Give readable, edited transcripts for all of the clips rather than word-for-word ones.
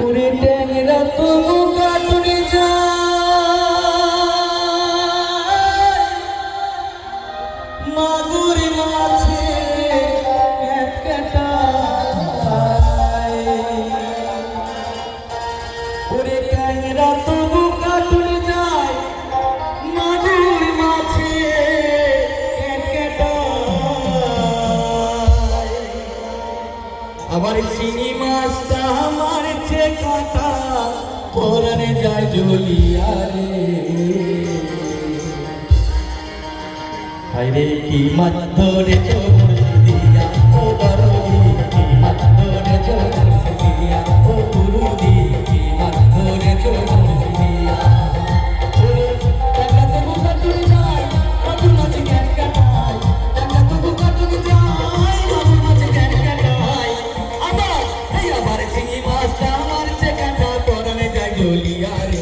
ওরে ট্যাংরা তবু কাটুরে যায় মাগুর মাছে ওরে ট্যাংরা তবু কাটুরে যায় মাগুর মাছে আবার চিনি মাছটা মারছে কাঁটা পরানে যায় জ্বলিয়া রে হায়রে কি মাছ ধরে চোর দিয়া ও বড়দি কি মাছ ধরে চোর দিয়া ও গুরুদি কি মাছ ধরে চোর দিয়া টাকা তবু কাটুরে যায় মাগুর মাছে ক্যাট কাটায় টাকা তবু কাটুরে যায় মাগুর মাছে ক্যাট কাটায় আবার চিংড়ি মাছটা মারছে কাঁটা পরানে যায় জ্বলিয়া রে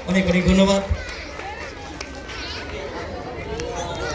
অনেক অনেক ধন্যবাদ।